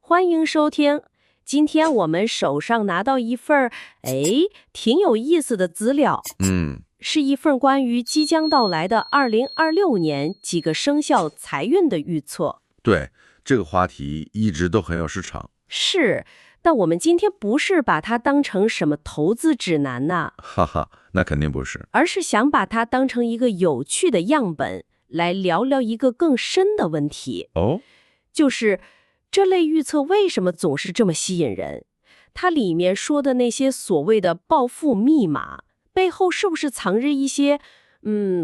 欢迎收听。今天我们手上拿到一份挺有意思的资料，是一份关于即将到来的2026年几个生肖财运的预测。对，这个话题一直都很有市场。是，但我们今天不是把它当成什么投资指南呐，哈哈，那肯定不是。而是想把它当成一个有趣的样本，来聊聊一个更深的问题。哦，就是这类预测为什么总是这么吸引人？它里面说的那些所谓的暴富密码，背后是不是藏着一些，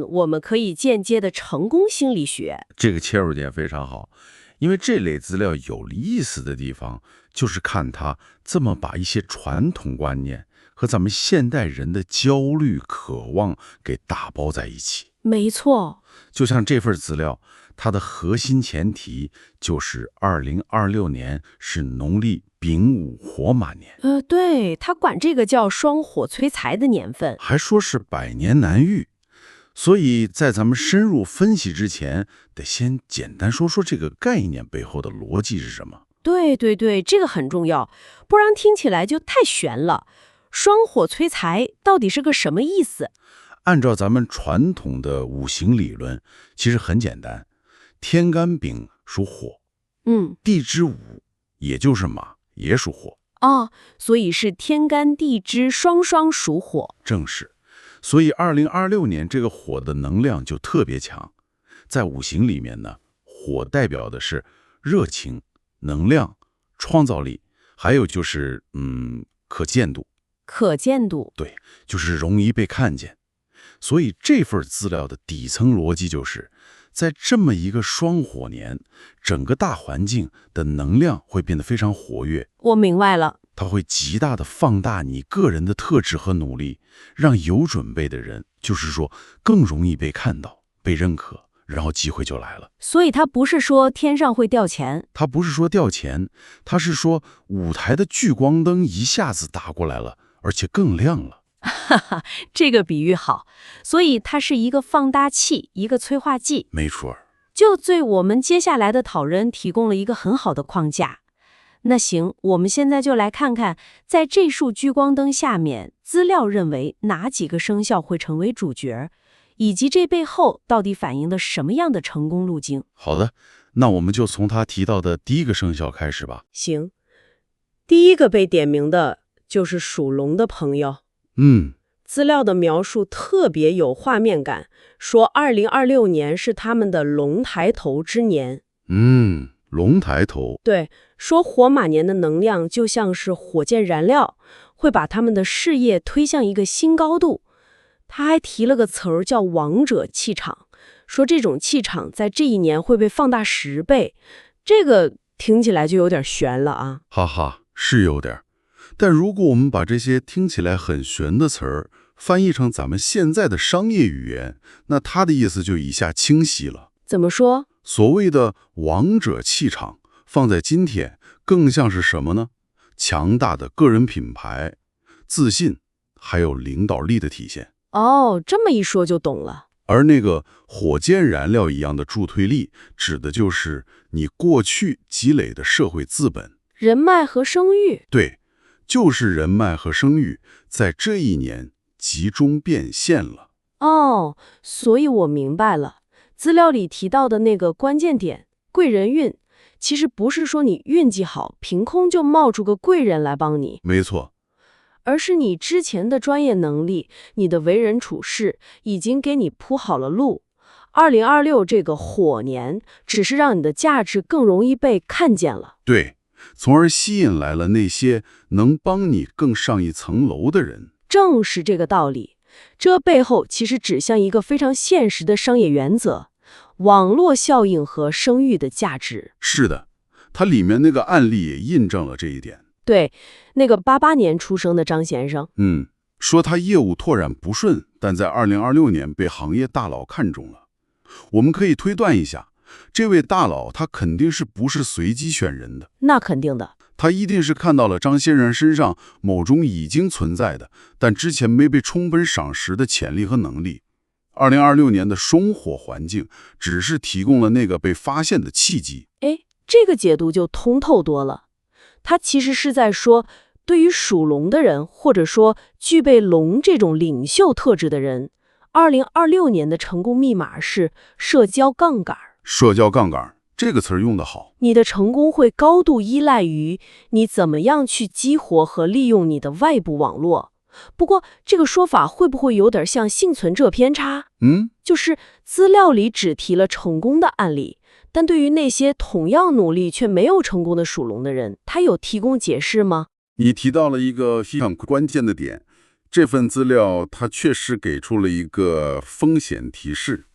我们可以间接的成功心理学？这个切入点非常好，因为这类资料有意思的地方，就是看它这么把一些传统观念和咱们现代人的焦虑、渴望给打包在一起。没错，就像这份资料，它的核心前提就是2026年是农历丙午火马年，对，他管这个叫双火催财的年份。还说是百年难遇。所以在咱们深入分析之前，得先简单说说这个概念背后的逻辑是什么。对，这个很重要，不然听起来就太玄了。双火催财到底是个什么意思？按照咱们传统的五行理论，其实很简单，天干丙属火，地支午也就是马也属火，所以是天干地支双双属火。正是。所以2026年这个火的能量就特别强。在五行里面呢，火代表的是热情、能量、创造力，还有就是可见度。可见度，对，就是容易被看见。所以这份资料的底层逻辑就是，在这么一个双火年，整个大环境的能量会变得非常活跃。我明白了。它会极大的放大你个人的特质和努力，让有准备的人，就是说更容易被看到、被认可，然后机会就来了。所以它不是说天上会掉钱，它不是说掉钱，它是说舞台的聚光灯一下子打过来了，而且更亮了。哈哈，这个比喻好。所以它是一个放大器，一个催化剂。没错，就对我们接下来的讨论提供了一个很好的框架。那行，我们现在就来看看，在这束聚光灯下面，资料认为哪几个生肖会成为主角，以及这背后到底反映了什么样的成功路径。好的，那我们就从他提到的第一个生肖开始吧。行，第一个被点名的就是属龙的朋友。资料的描述特别有画面感，说2026年是他们的龙抬头之年。龙抬头，对，说火马年的能量就像是火箭燃料，会把他们的事业推向一个新高度。他还提了个词儿叫王者气场，说这种气场在这一年会被放大10倍。这个听起来就有点悬了啊。哈哈，是有点。但如果我们把这些听起来很玄的词儿翻译成咱们现在的商业语言，那它的意思就一下清晰了。怎么说？所谓的王者气场，放在今天更像是什么呢？强大的个人品牌、自信，还有领导力的体现。这么一说就懂了。而那个火箭燃料一样的助推力，指的就是你过去积累的社会资本、人脉和声誉。对，就是人脉和声誉，在这一年集中变现了。所以我明白了。资料里提到的那个关键点，贵人运，其实不是说你运气好，凭空就冒出个贵人来帮你。没错，而是你之前的专业能力，你的为人处事已经给你铺好了路。2026这个火年，只是让你的价值更容易被看见了。对，从而吸引来了那些能帮你更上一层楼的人。正是这个道理。这背后其实指向一个非常现实的商业原则：网络效应和声誉的价值。是的，它里面那个案例也印证了这一点。对，那个88年出生的张先生，说他业务拓展不顺，但在2026年被行业大佬看中了。我们可以推断一下，这位大佬他肯定是不是随机选人的？那肯定的。他一定是看到了张先生身上某种已经存在的，但之前没被充分赏识的潜力和能力。2026年的双火环境只是提供了那个被发现的契机。这个解读就通透多了。他其实是在说，对于属龙的人，或者说具备龙这种领袖特质的人，2026年的成功密码是社交杠杆。社交杠杆这个词儿用得好。你的成功会高度依赖于你怎么样去激活和利用你的外部网络。不过，这个说法会不会有点像幸存者偏差？就是资料里只提了成功的案例，但对于那些同样努力却没有成功的属龙的人，他有提供解释吗？你提到了一个非常关键的点，这份资料它确实给出了一个风险提示。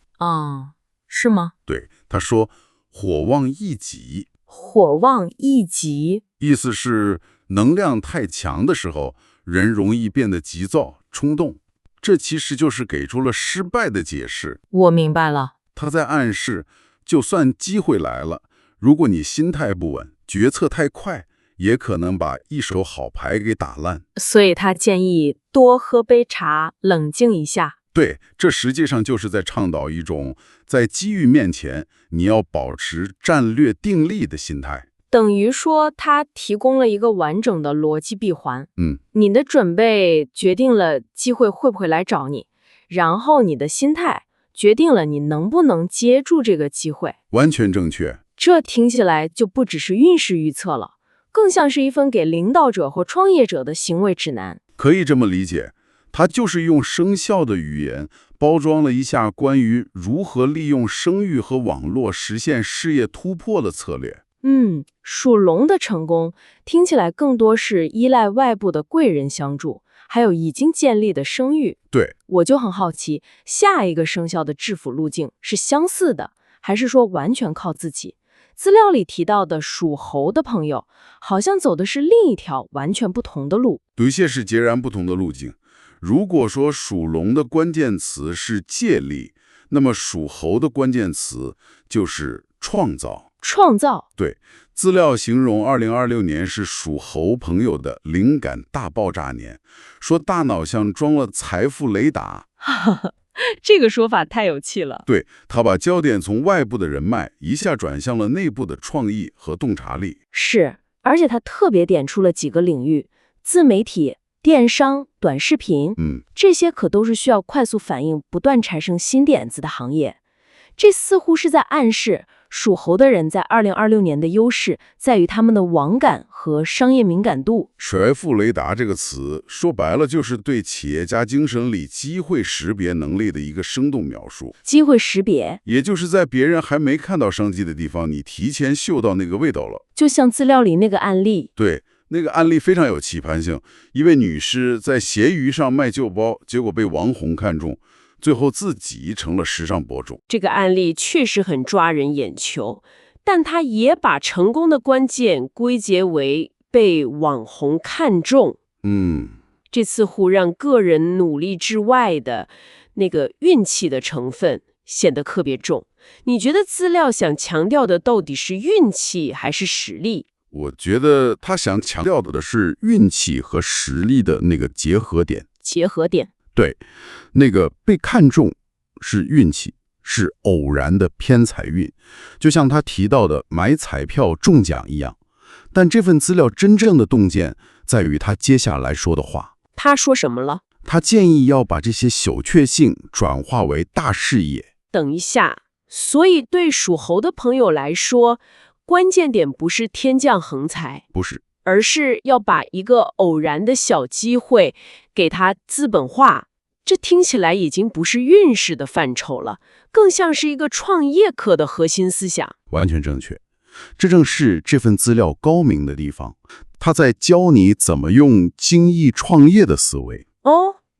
是吗？对，他说火旺易急。火旺易急，意思是能量太强的时候，人容易变得急躁、冲动。这其实就是给出了失败的解释。我明白了。他在暗示，就算机会来了，如果你心态不稳，决策太快，也可能把一手好牌给打烂。所以他建议多喝杯茶，冷静一下。对，这实际上就是在倡导一种在机遇面前，你要保持战略定力的心态。等于说，他提供了一个完整的逻辑闭环。你的准备决定了机会会不会来找你，然后你的心态决定了你能不能接住这个机会。完全正确。这听起来就不只是运势预测了，更像是一份给领导者或创业者的行为指南。可以这么理解，它就是用生肖的语言包装了一下关于如何利用声誉和网络实现事业突破的策略。属龙的成功听起来更多是依赖外部的贵人相助，还有已经建立的声誉。对，我就很好奇，下一个生肖的致富路径是相似的，还是说完全靠自己？资料里提到的属猴的朋友，好像走的是另一条完全不同的路。的确是截然不同的路径。如果说属龙的关键词是借力，那么属猴的关键词就是创造。创造。对，资料形容2026年是属猴朋友的灵感大爆炸年，说大脑像装了财富雷达。这个说法太有趣了。对，他把焦点从外部的人脉一下转向了内部的创意和洞察力。是，而且他特别点出了几个领域：自媒体、电商、短视频，这些可都是需要快速反应、不断产生新点子的行业。这似乎是在暗示，属猴的人在2026年的优势在于他们的网感和商业敏感度。财富雷达这个词，说白了就是对企业家精神里机会识别能力的一个生动描述。机会识别，也就是在别人还没看到商机的地方，你提前嗅到那个味道了。就像资料里那个案例。对，那个案例非常有棋盘性。一位女士在闲鱼上卖旧包，结果被网红看中，最后自己成了时尚博主。这个案例确实很抓人眼球，但他也把成功的关键归结为被网红看中。这似乎让个人努力之外的那个运气的成分显得特别重。你觉得资料想强调的到底是运气还是实力？我觉得他想强调的是运气和实力的那个结合点。结合点。对，那个被看中是运气，是偶然的偏财运，就像他提到的买彩票中奖一样。但这份资料真正的洞见在于他接下来说的话。他说什么了？他建议要把这些小确幸转化为大事业。等一下，所以对属猴的朋友来说，关键点不是天降横财，不是，而是要把一个偶然的小机会给它资本化。这听起来已经不是运势的范畴了，更像是一个创业课的核心思想。完全正确，这正是这份资料高明的地方。他在教你怎么用精益创业的思维。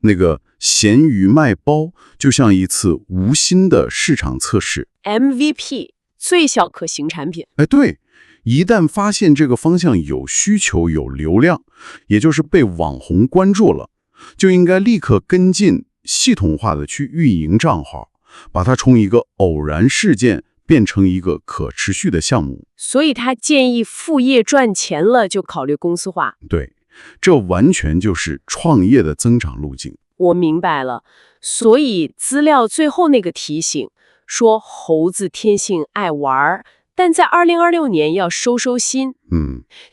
那个闲鱼卖包就像一次无心的市场测试 ，MVP 最小可行产品。对，一旦发现这个方向有需求、有流量，也就是被网红关注了，就应该立刻跟进，系统化的去运营账号，把它从一个偶然事件变成一个可持续的项目。所以他建议副业赚钱了就考虑公司化。对，这完全就是创业的增长路径。我明白了，所以资料最后那个提醒说猴子天性爱玩，但在2026年要收心。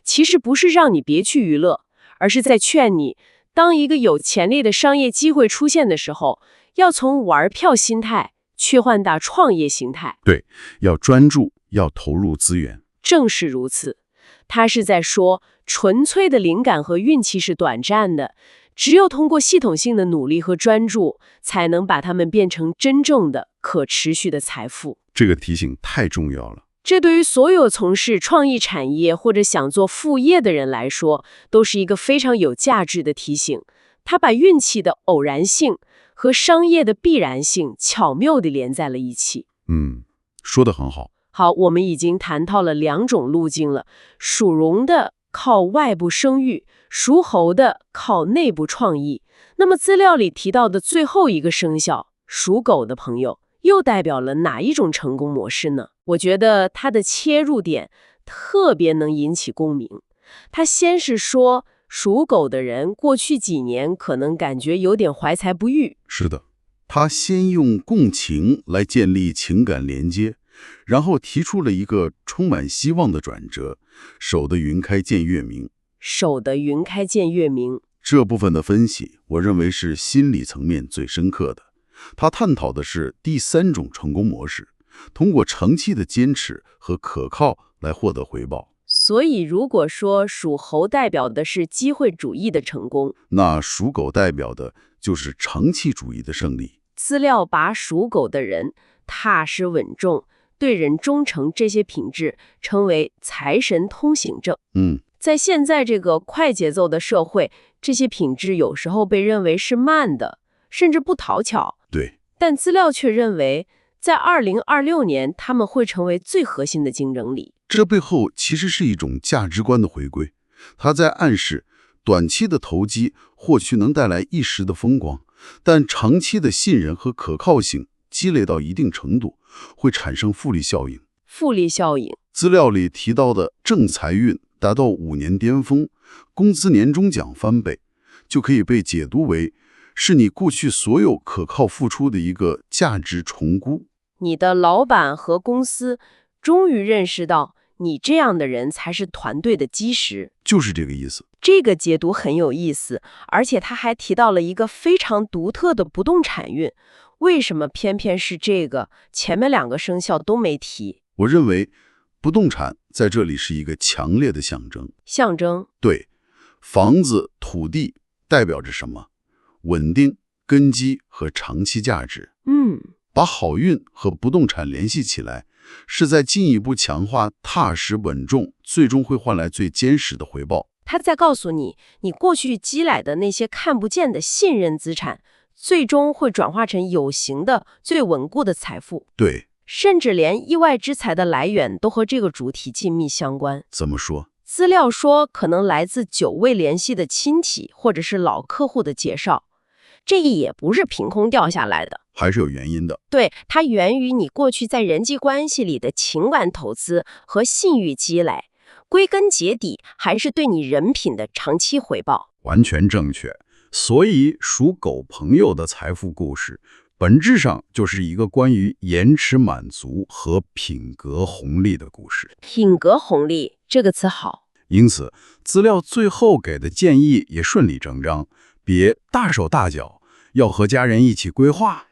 其实不是让你别去娱乐，而是在劝你，当一个有潜力的商业机会出现的时候，要从玩票心态切换到创业形态。对，要专注，要投入资源。正是如此，他是在说，纯粹的灵感和运气是短暂的，只有通过系统性的努力和专注，才能把它们变成真正的可持续的财富。这个提醒太重要了。这对于所有从事创意产业或者想做副业的人来说，都是一个非常有价值的提醒。他把运气的偶然性和商业的必然性巧妙地连在了一起。说得很好。好，我们已经谈到了2种路径了，属龙的靠外部声誉，属猴的靠内部创意。那么资料里提到的最后一个生肖，属狗的朋友，又代表了哪一种成功模式呢？我觉得它的切入点特别能引起共鸣。他先是说，属狗的人过去几年可能感觉有点怀才不遇。是的，他先用共情来建立情感连接，然后提出了一个充满希望的转折，守得云开见月明。守得云开见月明。这部分的分析，我认为是心理层面最深刻的。他探讨的是第3种成功模式，通过长期的坚持和可靠来获得回报。所以如果说属猴代表的是机会主义的成功，那属狗代表的就是长期主义的胜利。资料把属狗的人踏实稳重、对人忠诚这些品质称为财神通行证。在现在这个快节奏的社会，这些品质有时候被认为是慢的，甚至不讨巧。对，但资料却认为，在2026年，他们会成为最核心的竞争力。这背后其实是一种价值观的回归。它在暗示，短期的投机或许能带来一时的风光，但长期的信任和可靠性积累到一定程度，会产生复利效应。复利效应，资料里提到的正财运达到5年巅峰，工资年终奖翻倍，就可以被解读为是你过去所有可靠付出的一个价值重估。你的老板和公司终于认识到，你这样的人才是团队的基石。就是这个意思。这个解读很有意思，而且他还提到了一个非常独特的不动产运。为什么偏偏是这个？前面2个生肖都没提。我认为不动产在这里是一个强烈的象征。象征？对，房子、土地代表着什么？稳定、根基和长期价值。把好运和不动产联系起来，是在进一步强化踏实稳重，最终会换来最坚实的回报。他在告诉你，你过去积累的那些看不见的信任资产，最终会转化成有形的、最稳固的财富。对，甚至连意外之财的来源都和这个主题紧密相关。怎么说？资料说，可能来自久未联系的亲戚或者是老客户的介绍，这也不是凭空掉下来的，还是有原因的。对，它源于你过去在人际关系里的情感投资和信誉积累，归根结底还是对你人品的长期回报。完全正确。所以属狗朋友的财富故事，本质上就是一个关于延迟满足和品格红利的故事。品格红利这个词好。因此，资料最后给的建议也顺理成章，别大手大脚，要和家人一起规划。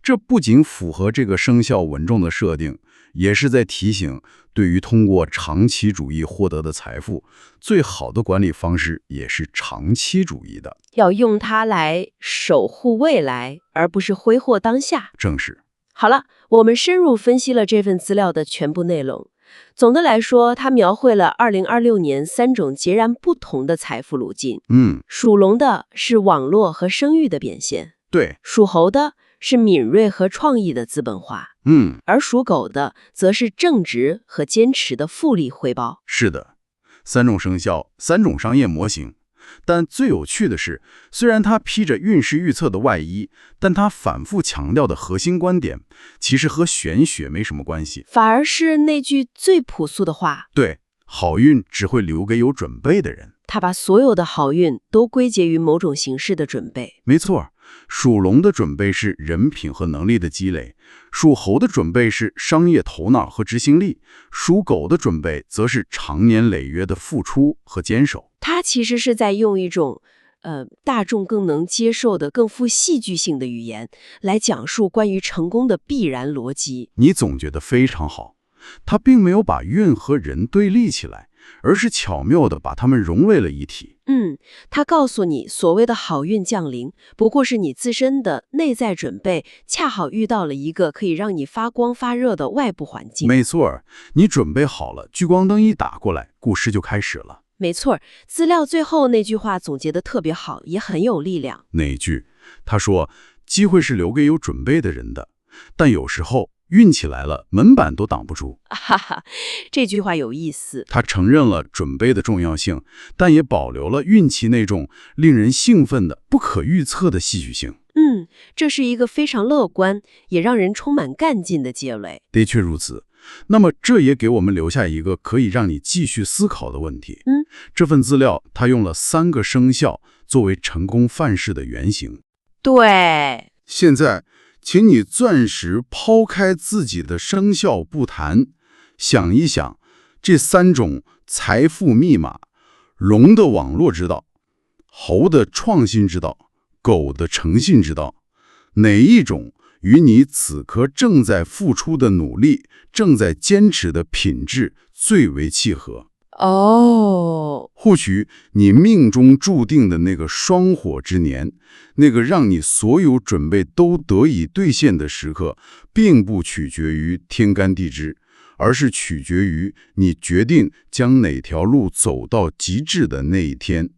这不仅符合这个生肖稳重的设定，也是在提醒，对于通过长期主义获得的财富，最好的管理方式也是长期主义的，要用它来守护未来，而不是挥霍当下。正是。好了，我们深入分析了这份资料的全部内容。总的来说，它描绘了2026年3种截然不同的财富路径。属龙的是网络和声誉的变现，对，属猴的是敏锐和创意的资本化，而属狗的则是正直和坚持的复利回报。是的，3种生肖，3种商业模型。但最有趣的是，虽然它披着运势预测的外衣，但它反复强调的核心观点，其实和玄学没什么关系，反而是那句最朴素的话：对，好运只会留给有准备的人。他把所有的好运都归结于某种形式的准备。没错，属龙的准备是人品和能力的积累，属猴的准备是商业头脑和执行力，属狗的准备则是长年累月的付出和坚守。他其实是在用一种大众更能接受的、更富戏剧性的语言来讲述关于成功的必然逻辑。你总结得非常好，他并没有把运和人对立起来，而是巧妙地把它们融为了一体。他告诉你，所谓的好运降临，不过是你自身的内在准备恰好遇到了一个可以让你发光发热的外部环境。没错，你准备好了，聚光灯一打过来，故事就开始了。没错，资料最后那句话总结得特别好，也很有力量。哪一句？他说，机会是留给有准备的人的，但有时候运气来了，门板都挡不住。哈哈，这句话有意思。他承认了准备的重要性，但也保留了运气那种令人兴奋的、不可预测的戏剧性。这是一个非常乐观，也让人充满干劲的结尾。的确如此。那么这也给我们留下一个可以让你继续思考的问题。这份资料它用了3个生肖作为成功范式的原型。对，现在请你暂时抛开自己的生肖不谈，想一想这3种财富密码：龙的网络之道，猴的创新之道，狗的诚信之道，哪一种与你此刻正在付出的努力、正在坚持的品质最为契合？或许你命中注定的那个双火之年，那个让你所有准备都得以兑现的时刻，并不取决于天干地支，而是取决于你决定将哪条路走到极致的那一天。